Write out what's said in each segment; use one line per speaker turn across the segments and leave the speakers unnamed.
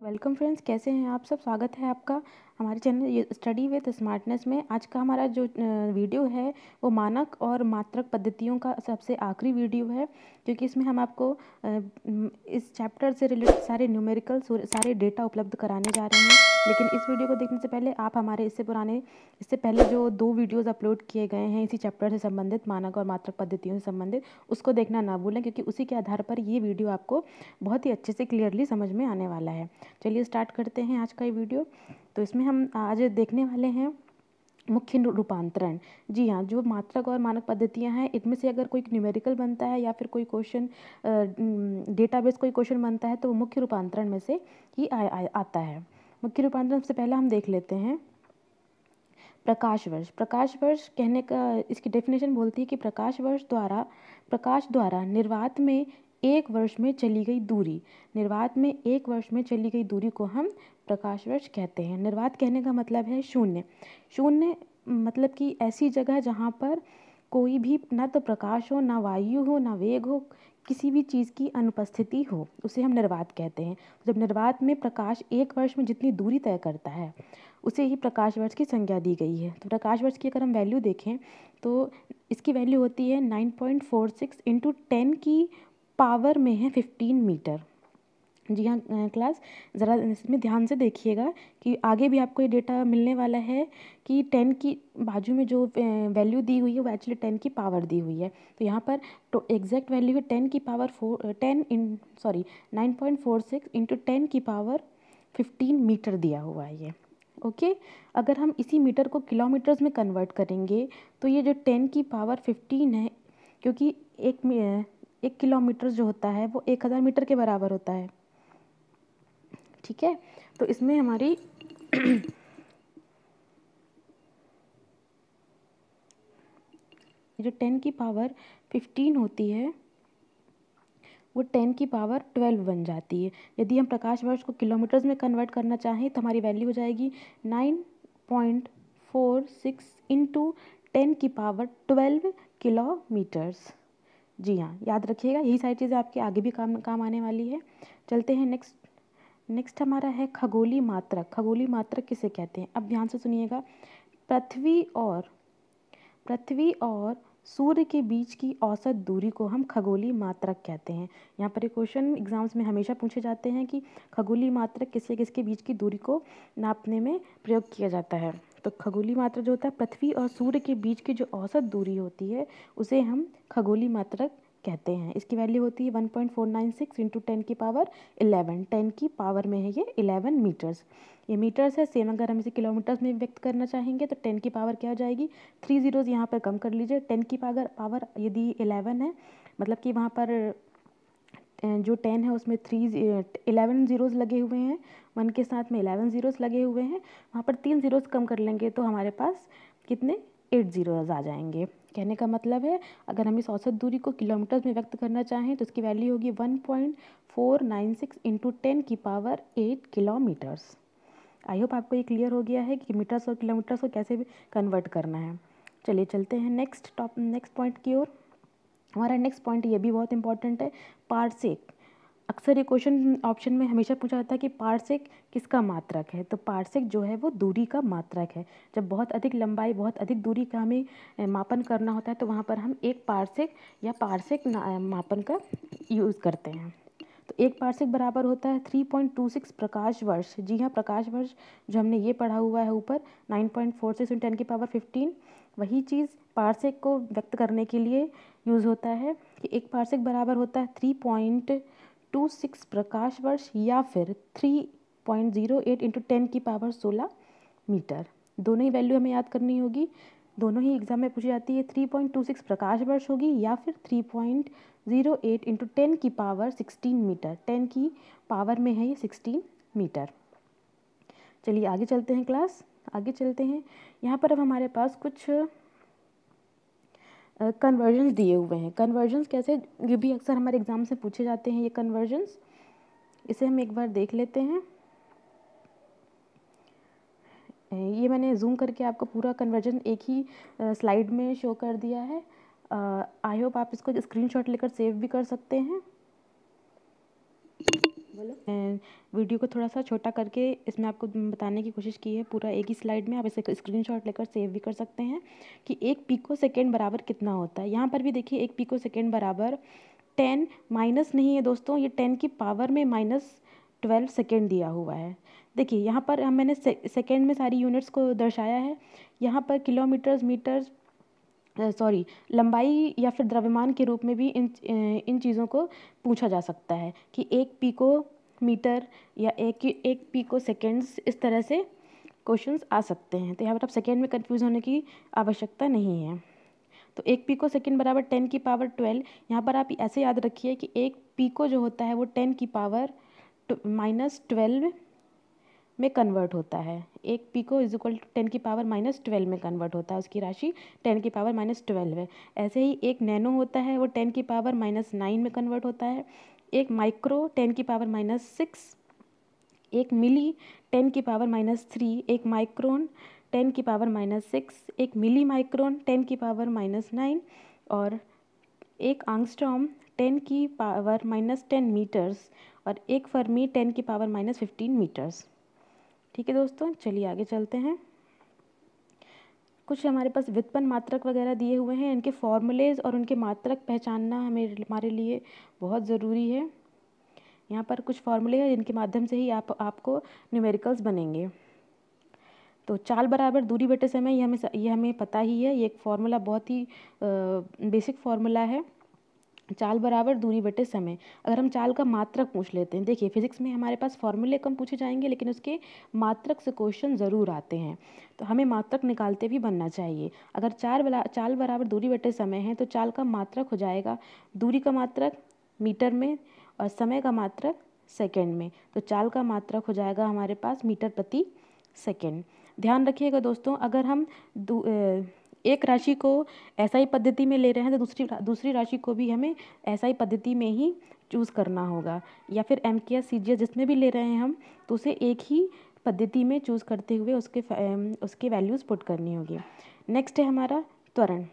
Welcome friends, कैसे हैं आप सब। स्वागत है आपका हमारे चैनल स्टडी विद स्मार्टनेस में। आज का हमारा जो वीडियो है वो मानक और मात्रक पद्धतियों का सबसे आखिरी वीडियो है, क्योंकि इसमें हम आपको इस चैप्टर से रिलेटेड सारे न्यूमेरिकल सारे डेटा उपलब्ध कराने जा रहे हैं। लेकिन इस वीडियो को देखने से पहले आप हमारे इससे पहले जो 2 वीडियोज़ अपलोड किए गए हैं इसी चैप्टर से संबंधित, मानक और मात्रक पद्धतियों से संबंधित, उसको देखना ना भूलें, क्योंकि उसी के आधार पर ये वीडियो आपको बहुत ही अच्छे से क्लियरली समझ में आने वाला है। चलिए स्टार्ट करते हैं आज का ये वीडियो। तो इसमें हम आज देखने वाले हैं मुख्य रूपांतरण। जी हाँ, जो मात्रक और मानक पद्धतियाँ हैं इनमें से अगर कोई न्यूमेरिकल बनता है या फिर कोई क्वेश्चन डेटाबेस कोई क्वेश्चन बनता है तो वो मुख्य रूपांतरण में से ही आता है। मुख्य रूपांतरण से पहला हम देख लेते हैं प्रकाश वर्ष। प्रकाश वर्ष कहने का इसकी डेफिनेशन बोलती है कि प्रकाश द्वारा निर्वात में एक वर्ष में चली गई दूरी, निर्वात में एक वर्ष में चली गई दूरी को हम प्रकाश वर्ष कहते हैं। निर्वात कहने का मतलब है शून्य। शून्य मतलब कि ऐसी जगह जहाँ पर कोई भी ना तो प्रकाश हो, ना वायु हो, ना वेग हो, किसी भी चीज़ की अनुपस्थिति हो, उसे हम निर्वात कहते हैं। जब निर्वात में प्रकाश एक वर्ष में जितनी दूरी तय करता है उसे ही प्रकाश वर्ष की संज्ञा दी गई है। तो प्रकाश वर्ष की अगर हम वैल्यू देखें तो इसकी वैल्यू होती है 9.46 इंटू 10 की पावर में है 15 मीटर। जी हाँ क्लास, ज़रा इसमें ध्यान से देखिएगा कि आगे भी आपको ये डेटा मिलने वाला है कि 10 की बाजू में जो वैल्यू दी हुई है वो एक्चुअली 10 की पावर दी हुई है। तो यहाँ पर तो एग्जैक्ट वैल्यू है 10 की पावर 9.46 इंटू 10 की पावर 15 मीटर दिया हुआ है ये। ओके, अगर हम इसी मीटर को किलोमीटर्स में कन्वर्ट करेंगे तो ये जो 10 की पावर 15 है, क्योंकि एक किलोमीटर जो होता है वो 1000 मीटर के बराबर होता है। ठीक है, तो इसमें हमारी जो 10 की पावर 15 होती है वो 10 की पावर 12 बन जाती है। यदि हम प्रकाश वर्ष को किलोमीटर्स में कन्वर्ट करना चाहें तो हमारी वैल्यू हो जाएगी 9.46 इंटू 10 की पावर 12 किलोमीटर्स। जी हाँ, याद रखिएगा, यही सारी चीज़ें आपके आगे भी काम आने वाली है। चलते हैं नेक्स्ट हमारा है खगोलीय मात्रक। खगोलीय मात्रक किसे कहते हैं, अब ध्यान से सुनिएगा। पृथ्वी और सूर्य के बीच की औसत दूरी को हम खगोलीय मात्रक कहते हैं। यहाँ पर एक क्वेश्चन एग्जाम्स में हमेशा पूछे जाते हैं कि खगोलीय मात्रक किसके बीच की दूरी को नापने में प्रयोग किया जाता है। तो खगोलीय मात्रक जो होता है पृथ्वी और सूर्य के बीच की जो औसत दूरी होती है उसे हम खगोलीय मात्रक कहते हैं। इसकी वैल्यू होती है 1.496 इंटू 10 की पावर 11। 10 की पावर में है ये 11 मीटर्स। ये मीटर्स है, सेम अगर हम इसे किलोमीटर्स में व्यक्त करना चाहेंगे तो 10 की पावर क्या हो जाएगी, 3 जीरोज़ यहाँ पर कम कर लीजिए। 10 की पावर यदि 11 है मतलब कि वहाँ पर जो 10 है उसमें 11 ज़ीरोज़ लगे हुए हैं, 1 के साथ में 11 ज़ीरोज़ लगे हुए हैं, वहाँ पर 3 ज़ीरोज़ कम कर लेंगे तो हमारे पास कितने 8 ज़ीरोज़ आ जाएंगे। कहने का मतलब है अगर हम इस औसत दूरी को किलोमीटर्स में व्यक्त करना चाहें तो इसकी वैल्यू होगी 1.496 इंटू 10 की पावर 8 किलोमीटर्स। आई होप आपको ये क्लियर हो गया है कि मीटर्स और किलोमीटर्स को कैसे कन्वर्ट करना है। चलिए चलते हैं नेक्स्ट पॉइंट की ओर। हमारा नेक्स्ट पॉइंट ये भी बहुत इंपॉर्टेंट है, पार्सेक। अक्सर ये क्वेश्चन ऑप्शन में हमेशा पूछा जाता है कि पार्सेक किसका मात्रक है। तो पार्सेक जो है वो दूरी का मात्रक है। जब बहुत अधिक लंबाई, बहुत अधिक दूरी का हमें मापन करना होता है तो वहाँ पर हम एक पार्सेक या पार्सेक मापन का यूज़ करते हैं। तो एक पार्सेक बराबर होता है 3.26 प्रकाश वर्ष। जी हाँ, प्रकाश वर्ष जो हमने ये पढ़ा हुआ है ऊपर 9.46 × 10 की पावर 15, वही चीज़ पार्सेक को व्यक्त करने के लिए यूज़ होता है कि एक पार्सेक बराबर होता है 3.26 प्रकाश वर्ष या फिर 3.08 × 10 की पावर 16 मीटर। दोनों ही वैल्यू हमें याद करनी होगी, दोनों ही एग्जाम में पूछी जाती है। 3.26 प्रकाश वर्ष होगी या फिर 3.08 इंटू 10 की पावर 16 मीटर। 10 की पावर में है ये 16 मीटर। चलिए आगे चलते हैं क्लास, आगे चलते हैं। यहाँ पर अब हमारे पास कुछ कन्वर्जन्स दिए हुए हैं। कन्वर्जन्स कैसे, ये भी अक्सर हमारे एग्जाम से पूछे जाते हैं ये कन्वर्जन्स। इसे हम एक बार देख लेते हैं। ये मैंने जूम करके आपको पूरा कन्वर्जन एक ही स्लाइड में शो कर दिया है। आई होप आप इसको स्क्रीनशॉट लेकर सेव भी कर सकते हैं। वीडियो को थोड़ा सा छोटा करके इसमें आपको बताने की कोशिश की है, पूरा एक ही स्लाइड में। आप इसे स्क्रीनशॉट लेकर सेव भी कर सकते हैं कि 1 पिको सेकेंड बराबर कितना होता है। यहाँ पर भी देखिए 1 पिको सेकेंड बराबर 10 माइनस नहीं है दोस्तों, ये 10 की पावर में -12 सेकेंड दिया हुआ है। देखिए यहाँ पर मैंने सेकेंड में सारी यूनिट्स को दर्शाया है। यहाँ पर किलोमीटर्स, मीटर्स, लंबाई या फिर द्रव्यमान के रूप में भी इन चीज़ों को पूछा जा सकता है कि 1 पिको मीटर या एक पिको सेकेंड्स, इस तरह से क्वेश्चंस आ सकते हैं। तो यहाँ पर आप सेकेंड में कंफ्यूज होने की आवश्यकता नहीं है। तो 1 पिको सेकेंड बराबर 10 की पावर 12। यहाँ पर आप ऐसे याद रखिए कि 1 पिको जो होता है वो 10 की पावर -12 में कन्वर्ट होता है। 1 पिको इज इक्वल टू 10 की पावर -12 में कन्वर्ट होता है, उसकी राशि 10 की पावर -12 है। ऐसे ही 1 नैनो होता है वो 10 की पावर -9 में कन्वर्ट होता है। 1 माइक्रो 10 की पावर -6, 1 मिली 10 की पावर -3, 1 माइक्रोन 10 की पावर -6, 1 मिली माइक्रोन 10 की पावर -9 और 1 आंगस्ट्रॉम 10 की पावर -10 मीटर्स और 1 फर्मी 10 की पावर -15 मीटर्स। ठीक है दोस्तों, चलिए आगे चलते हैं। कुछ हमारे पास व्युत्पन्न मात्रक वगैरह दिए हुए हैं, इनके फॉर्मूलेज और उनके मात्रक पहचानना हमारे लिए बहुत ज़रूरी है। यहाँ पर कुछ फॉर्मूले हैं जिनके माध्यम से ही आपको न्यूमेरिकल्स बनेंगे। तो चाल बराबर दूरी बटे समय, ये हमें पता ही है, ये एक फॉर्मूला बहुत ही बेसिक फॉर्मूला है। चाल बराबर दूरी बटे समय। अगर हम चाल का मात्रक पूछ लेते हैं, देखिए फिजिक्स में हमारे पास फॉर्मूले कम पूछे जाएंगे लेकिन उसके मात्रक से क्वेश्चन ज़रूर आते हैं, तो हमें मात्रक निकालते भी बनना चाहिए। अगर चाल बराबर दूरी बटे समय है तो चाल का मात्रक हो जाएगा दूरी का मात्रक मीटर में और समय का मात्रक सेकेंड में। तो चाल का मात्रक हो जाएगा हमारे पास मीटर प्रति सेकेंड। ध्यान रखिएगा दोस्तों, अगर हम एक राशि को एसआई पद्धति में ले रहे हैं तो दूसरी राशि को भी हमें एसआई पद्धति में ही चूज़ करना होगा, या फिर एमकेएस सीजीएस जिसमें भी ले रहे हैं हम तो उसे एक ही पद्धति में चूज़ करते हुए उसके वैल्यूज़ पुट करनी होगी। नेक्स्ट है हमारा त्वरण।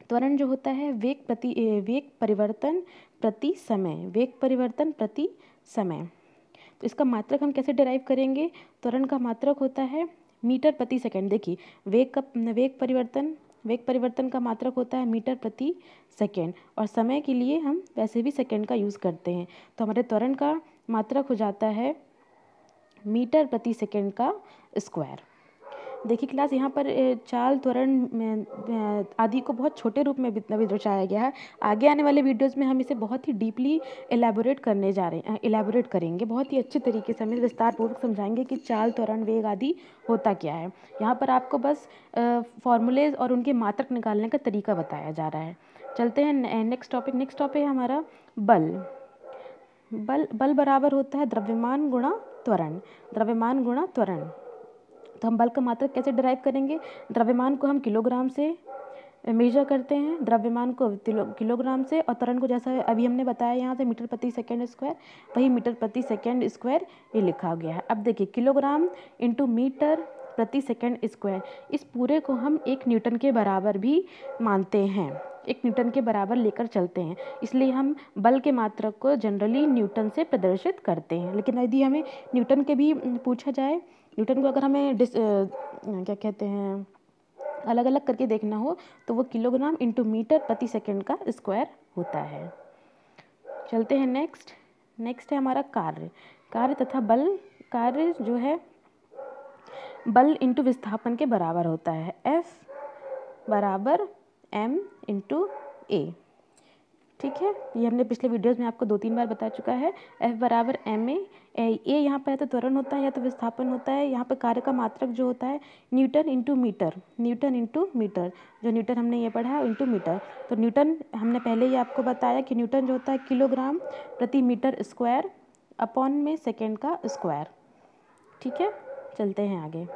त्वरण जो होता है वेग परिवर्तन प्रति समय, वेग परिवर्तन प्रति समय। तो इसका मात्रक हम कैसे डिराइव करेंगे? त्वरण का मात्रक होता है मीटर प्रति सेकंड। देखिए वेग परिवर्तन का मात्रक होता है मीटर प्रति सेकंड और समय के लिए हम वैसे भी सेकंड का यूज़ करते हैं, तो हमारे त्वरण का मात्रक हो जाता है मीटर प्रति सेकंड का स्क्वायर। देखिए क्लास, यहाँ पर चाल, त्वरण आदि को बहुत छोटे रूप में दर्शाया गया है। आगे आने वाले वीडियोज़ में हम इसे बहुत ही डीपली एलैबोरेट करेंगे, बहुत ही अच्छे तरीके से हम इसे विस्तारपूर्वक समझाएंगे कि चाल, त्वरण, वेग आदि होता क्या है। यहाँ पर आपको बस फॉर्मूलेज और उनके मात्रक निकालने का तरीका बताया जा रहा है। चलते हैं नेक्स्ट टॉपिक है हमारा बल। बल बराबर होता है द्रव्यमान गुणा त्वरण, द्रव्यमान गुणा त्वरण। तो हम बल का मात्रक कैसे डिराइव करेंगे? द्रव्यमान को हम किलोग्राम से मेजर करते हैं, द्रव्यमान को किलोग्राम से, और त्वरण को जैसा अभी हमने बताया यहाँ से मीटर प्रति सेकंड स्क्वायर, वही मीटर प्रति सेकंड स्क्वायर ये लिखा गया है। अब देखिए किलोग्राम इंटू मीटर प्रति सेकंड स्क्वायर, इस पूरे को हम 1 न्यूटन के बराबर भी मानते हैं, 1 न्यूटन के बराबर लेकर चलते हैं, इसलिए हम बल के मात्रक को जनरली न्यूटन से प्रदर्शित करते हैं। लेकिन यदि हमें न्यूटन के भी पूछा जाए, न्यूटन को अगर हमें क्या कहते हैं अलग अलग करके देखना हो तो वो किलोग्राम इंटू मीटर प्रति सेकंड का स्क्वायर होता है। चलते हैं नेक्स्ट है हमारा कार्य तथा बल। कार्य जो है बल इंटू विस्थापन के बराबर होता है, F बराबर m इंटू ए। ठीक है, ये हमने पिछले वीडियोस में आपको 2-3 बार बता चुका है। F बराबर एम ए यहाँ पर या तो त्वरण होता है या तो विस्थापन होता है। यहाँ पर कार्य का मात्रक जो होता है न्यूटन इंटू मीटर, जो न्यूटन हमने ये पढ़ा है इंटू मीटर। तो न्यूटन हमने पहले ही आपको बताया कि न्यूटन जो होता है किलोग्राम प्रति मीटर स्क्वायर अपॉन में सेकेंड का स्क्वायर। ठीक है, चलते हैं आगे।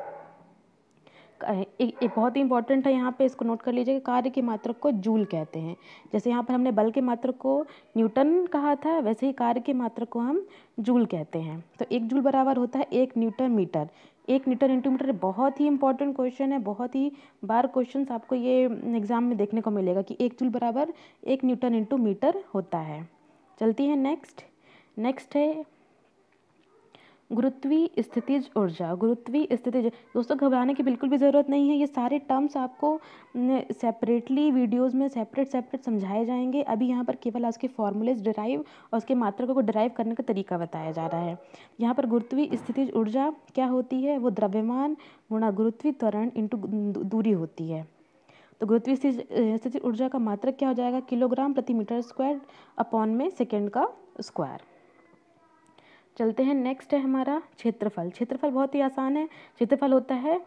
एक बहुत ही इंपॉर्टेंट है यहाँ पे, इसको नोट कर लीजिएगा, कार्य के मात्रक को जूल कहते हैं। जैसे यहाँ पर हमने बल के मात्रक को न्यूटन कहा था, वैसे ही कार्य के मात्रक को हम जूल कहते हैं। तो 1 जूल बराबर होता है 1 newton metre. 1 newton into metre बहुत ही इंपॉर्टेंट क्वेश्चन है, बहुत ही बार क्वेश्चन आपको ये एग्जाम में देखने को मिलेगा कि 1 जूल बराबर 1 न्यूटन इंटू मीटर होता है। चलती है नेक्स्ट है गुरुत्वीय स्थितिज ऊर्जा, गुरुत्वीय स्थितिज, दोस्तों घबराने की बिल्कुल भी ज़रूरत नहीं है। ये सारे टर्म्स आपको सेपरेटली वीडियोस में सेपरेट समझाए जाएंगे। अभी यहाँ पर केवल उसके फॉर्मूलेज डिराइव और उसके मात्रकों को डिराइव करने का तरीका बताया जा रहा है। यहाँ पर गुरुत्वीय स्थितिज ऊर्जा क्या होती है, वो द्रव्यमान गुणा गुरुत्वीय त्वरण इंटू दूरी होती है। तो गुरुत्वीय स्थितिज ऊर्जा का मात्रक क्या हो जाएगा, किलोग्राम प्रति मीटर स्क्वायर अपॉन में सेकेंड का स्क्वायर। चलते हैं, नेक्स्ट है हमारा क्षेत्रफल। क्षेत्रफल बहुत ही आसान है। क्षेत्रफल होता है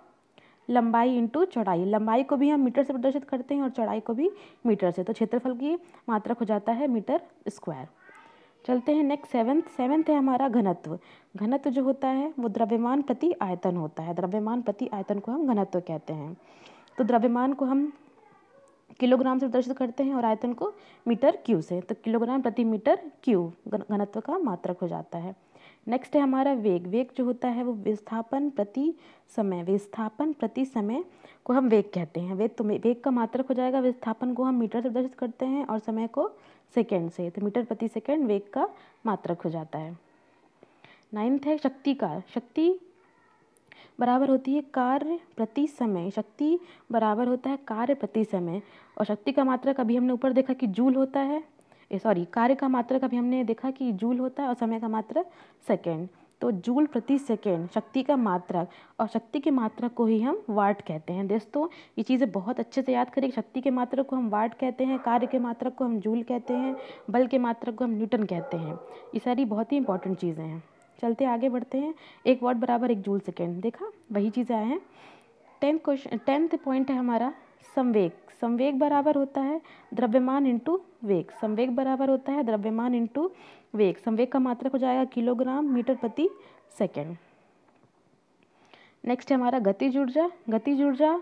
लंबाई इंटू चौड़ाई। लंबाई को भी हम मीटर से प्रदर्शित करते हैं और चौड़ाई को भी मीटर से। तो क्षेत्रफल की मात्रक हो जाता है मीटर स्क्वायर। चलते हैं नेक्स्ट सेवन्थ है हमारा घनत्व। घनत्व जो होता है वो द्रव्यमान प्रति आयतन होता है। द्रव्यमान प्रति आयतन को हम घनत्व कहते हैं। तो द्रव्यमान को हम किलोग्राम से प्रदर्शित करते हैं और आयतन को मीटर क्यू से। तो किलोग्राम प्रति मीटर क्यू घनत्व का मात्रक हो जाता है। नेक्स्ट है हमारा वेग। वेग जो होता है वो विस्थापन प्रति समय। विस्थापन प्रति समय को हम वेग कहते हैं। वेग का मात्रक हो जाएगा, विस्थापन को हम मीटर से प्रदर्शित करते हैं और समय को सेकेंड से। तो मीटर प्रति सेकेंड वेग का मात्रक हो जाता है। 9th है शक्ति का। शक्ति बराबर होती है कार्य प्रति समय। शक्ति बराबर होता है कार्य प्रति समय। और शक्ति का मात्रक अभी हमने ऊपर देखा कि जूल होता है, कार्य का मात्रक अभी हमने देखा कि जूल होता है और समय का मात्रक सेकेंड। तो जूल प्रति सेकेंड शक्ति का मात्रक, और शक्ति के मात्रक को ही हम वाट कहते हैं। दोस्तों ये चीज़ें बहुत अच्छे से याद करें। शक्ति के मात्रक को हम वाट कहते हैं, कार्य के मात्रक को हम जूल कहते हैं, बल के मात्रक को हम न्यूटन कहते हैं। ये सारी बहुत ही इंपॉर्टेंट चीज़ें हैं। चलते आगे बढ़ते हैं। 1 वाट बराबर 1 जूल सेकेंड, देखा वही चीज़ें आए हैं। 10th पॉइंट है हमारा संवेग। संवेग बराबर होता है द्रव्यमान इंटू वेग। संवेग बराबर होता है द्रव्यमान इंटू वेग। संवेग का मात्रक हो जाएगा किलोग्राम मीटर प्रति सेकेंड। नेक्स्ट है हमारा गतिज ऊर्जा। गतिज ऊर्जा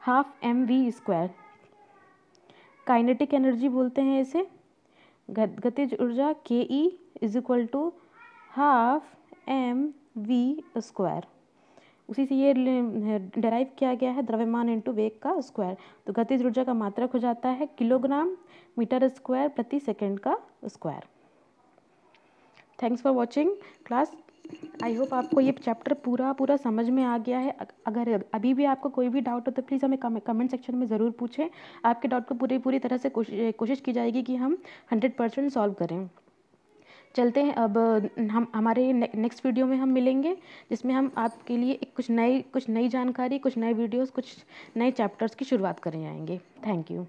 12 mv²। काइनेटिक एनर्जी बोलते हैं इसे। गतिज ऊर्जा KE = 12 mv²। उसी से ये डेराइव किया गया है द्रव्यमान इंटू वेग का स्क्वायर। तो गतिज ऊर्जा का मात्रक हो जाता है किलोग्राम मीटर स्क्वायर प्रति सेकंड का square. Thanks for watching class. I hope आपको ये चैप्टर पूरा समझ में आ गया है। अगर अभी भी आपको कोई भी डाउट हो तो प्लीज़ हमें कमेंट सेक्शन में ज़रूर पूछें। आपके डाउट को पूरी तरह से कोशिश की जाएगी कि हम 100% सॉल्व करें। चलते हैं अब हम हमारे नेक्स्ट वीडियो में हम मिलेंगे, जिसमें हम आपके लिए कुछ नई जानकारी, कुछ नए वीडियोस, कुछ नए चैप्टर्स की शुरुआत करें जाएंगे। Thank you.